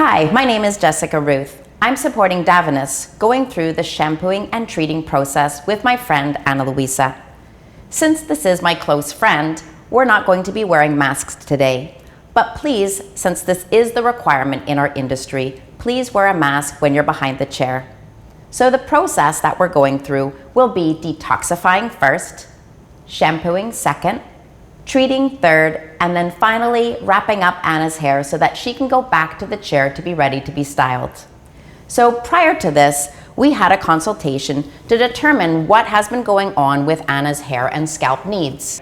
Hi, my name is Jessica Ruth. I'm supporting Davines going through the shampooing and treating process with my friend Ana Luisa. Since this is my close friend, we're not going to be wearing masks today. But please, since this is the requirement in our industry, please wear a mask when you're behind the chair. So the process that we're going through will be detoxifying first, shampooing second, treating third, and then finally wrapping up Anna's hair so that she can go back to the chair to be ready to be styled. So prior to this, we had a consultation to determine what has been going on with Anna's hair and scalp needs.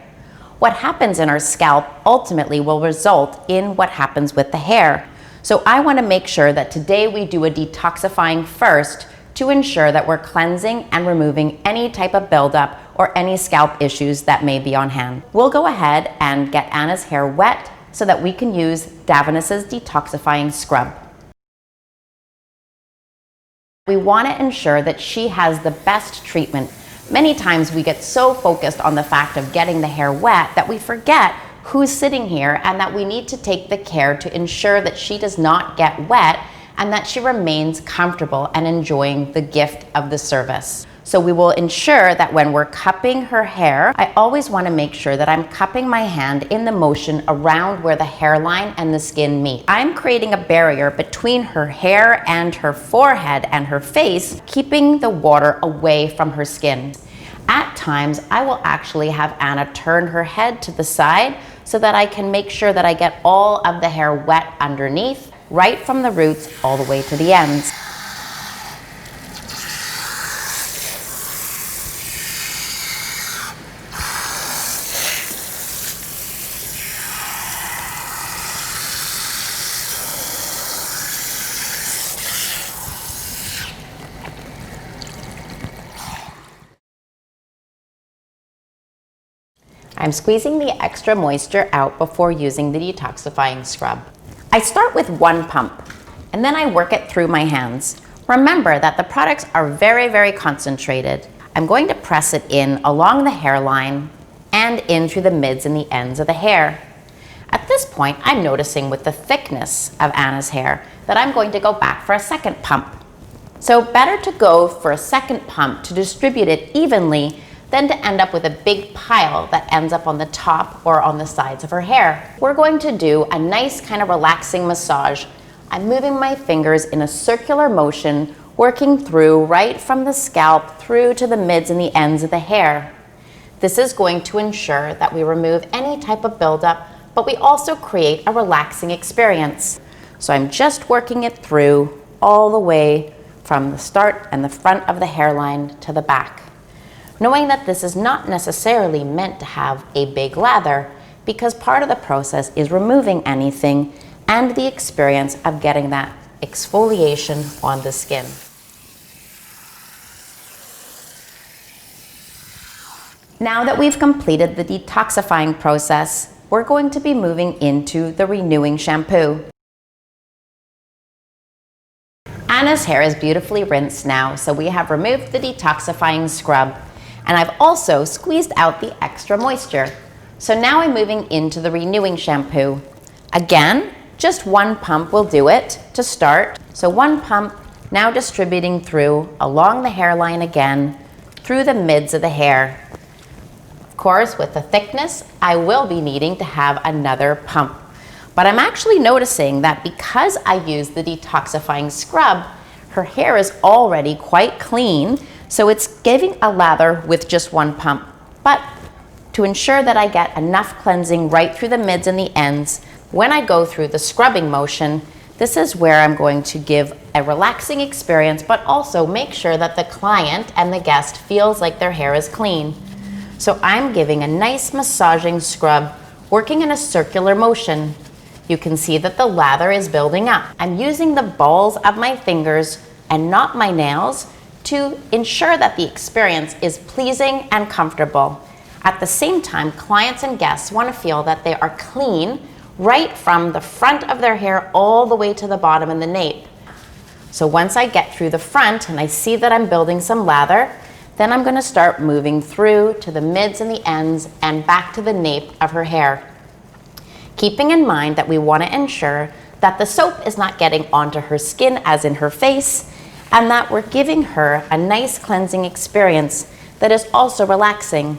What happens in our scalp ultimately will result in what happens with the hair. So I want to make sure that today we do a detoxifying first to ensure that we're cleansing and removing any type of buildup or any scalp issues that may be on hand. We'll go ahead and get Anna's hair wet so that we can use Davines' Detoxifying Scrub. We want to ensure that she has the best treatment. Many times we get so focused on the fact of getting the hair wet that we forget who's sitting here and that we need to take the care to ensure that she does not get wet and that she remains comfortable and enjoying the gift of the service. So we will ensure that when we're cupping her hair, I always want to make sure that I'm cupping my hand in the motion around where the hairline and the skin meet. I'm creating a barrier between her hair and her forehead and her face, keeping the water away from her skin. At times, I will actually have Anna turn her head to the side so that I can make sure that I get all of the hair wet underneath, right from the roots all the way to the ends. I'm squeezing the extra moisture out before using the detoxifying scrub. I start with one pump, and then I work it through my hands. Remember that the products are very, very concentrated. I'm going to press it in along the hairline and in through the mids and the ends of the hair. At this point, I'm noticing with the thickness of Anna's hair that I'm going to go back for a second pump. So better to go for a second pump to distribute it evenly than to end up with a big pile that ends up on the top or on the sides of her hair. We're going to do a nice kind of relaxing massage. I'm moving my fingers in a circular motion, working through right from the scalp through to the mids and the ends of the hair. This is going to ensure that we remove any type of buildup, but we also create a relaxing experience. So I'm just working it through all the way from the start and the front of the hairline to the back, knowing that this is not necessarily meant to have a big lather because part of the process is removing anything and the experience of getting that exfoliation on the skin. Now that we've completed the detoxifying process, we're going to be moving into the renewing shampoo. Anna's hair is beautifully rinsed now, so we have removed the detoxifying scrub. And I've also squeezed out the extra moisture. So now I'm moving into the renewing shampoo. Again, just one pump will do it to start. So one pump, now distributing through along the hairline again, through the mids of the hair. Of course, with the thickness, I will be needing to have another pump. But I'm actually noticing that because I use the detoxifying scrub, her hair is already quite clean. So it's giving a lather with just one pump. But to ensure that I get enough cleansing right through the mids and the ends, when I go through the scrubbing motion, this is where I'm going to give a relaxing experience, but also make sure that the client and the guest feels like their hair is clean. So I'm giving a nice massaging scrub, working in a circular motion. You can see that the lather is building up. I'm using the balls of my fingers and not my nails to ensure that the experience is pleasing and comfortable. At the same time, clients and guests want to feel that they are clean right from the front of their hair all the way to the bottom and the nape. So once I get through the front and I see that I'm building some lather, then I'm going to start moving through to the mids and the ends and back to the nape of her hair. Keeping in mind that we want to ensure that the soap is not getting onto her skin as in her face, and that we're giving her a nice cleansing experience that is also relaxing.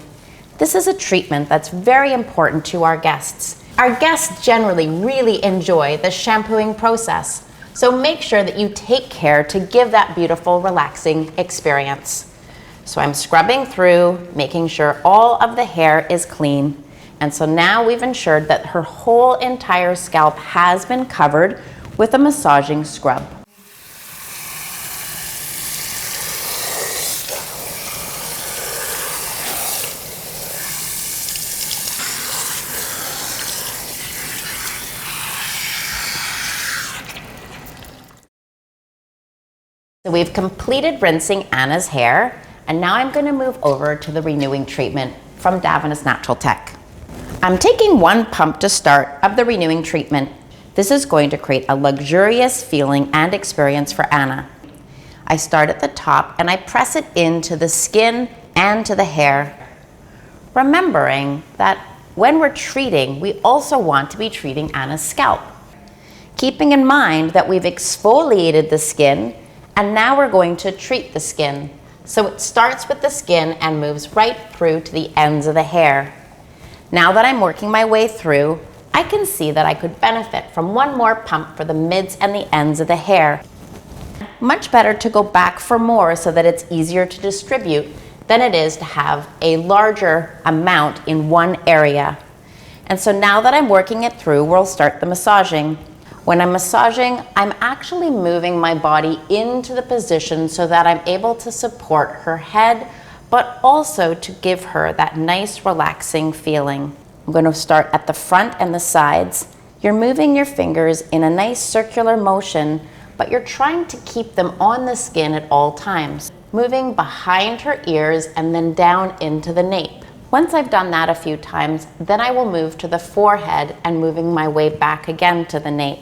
This is a treatment that's very important to our guests. Our guests generally really enjoy the shampooing process, so make sure that you take care to give that beautiful, relaxing experience. So I'm scrubbing through, making sure all of the hair is clean. And so now we've ensured that her whole entire scalp has been covered with a massaging scrub. So we've completed rinsing Anna's hair, and now I'm going to move over to the renewing treatment from Davines Naturaltech. I'm taking 1 pump to start of the renewing treatment. This is going to create a luxurious feeling and experience for Anna. I start at the top and I press it into the skin and to the hair, remembering that when we're treating, we also want to be treating Anna's scalp. Keeping in mind that we've exfoliated the skin and now we're going to treat the skin. So it starts with the skin and moves right through to the ends of the hair. Now that I'm working my way through, I can see that I could benefit from 1 more pump for the mids and the ends of the hair. Much better to go back for more so that it's easier to distribute than it is to have a larger amount in one area. And so now that I'm working it through, we'll start the massaging. When I'm massaging, I'm actually moving my body into the position so that I'm able to support her head, but also to give her that nice relaxing feeling. I'm going to start at the front and the sides. You're moving your fingers in a nice circular motion, but you're trying to keep them on the skin at all times. Moving behind her ears and then down into the nape. Once I've done that a few times, then I will move to the forehead and moving my way back again to the nape.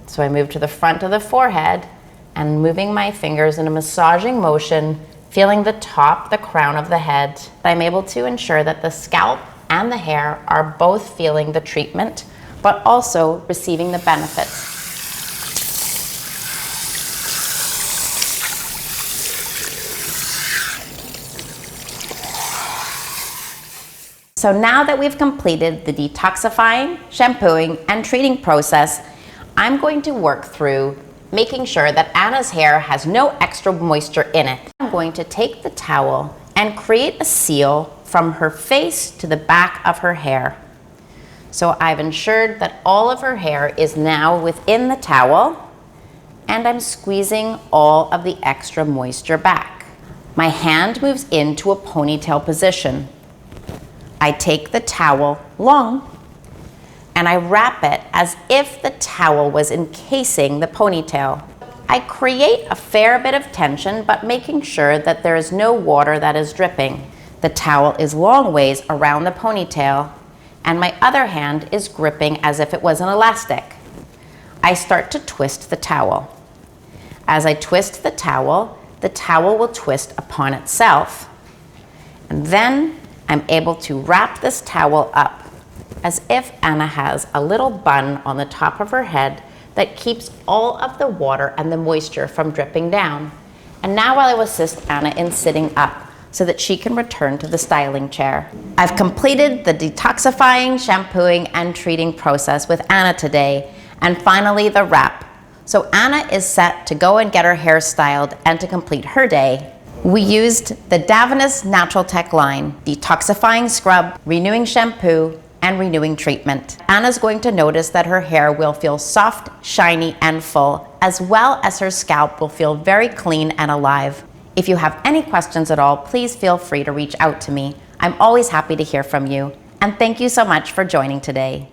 So I move to the front of the forehead and moving my fingers in a massaging motion, feeling the top, the crown of the head. I'm able to ensure that the scalp and the hair are both feeling the treatment, but also receiving the benefits. So now that we've completed the detoxifying, shampooing, and treating process, I'm going to work through making sure that Anna's hair has no extra moisture in it. I'm going to take the towel and create a seal from her face to the back of her hair. So I've ensured that all of her hair is now within the towel, and I'm squeezing all of the extra moisture back. My hand moves into a ponytail position. I take the towel long and I wrap it as if the towel was encasing the ponytail. I create a fair bit of tension, but making sure that there is no water that is dripping. The towel is long ways around the ponytail, and my other hand is gripping as if it was an elastic. I start to twist the towel. As I twist the towel will twist upon itself. And then I'm able to wrap this towel up as if Anna has a little bun on the top of her head that keeps all of the water and the moisture from dripping down. And now I will assist Anna in sitting up so that she can return to the styling chair. I've completed the detoxifying, shampooing, and treating process with Anna today, and finally the wrap. So Anna is set to go and get her hair styled and to complete her day. We used the Davines Naturaltech line, Detoxifying Scrub, Renewing Shampoo, and Renewing Treatment. Anna's going to notice that her hair will feel soft, shiny, and full, as well as her scalp will feel very clean and alive. If you have any questions at all, please feel free to reach out to me. I'm always happy to hear from you. And thank you so much for joining today.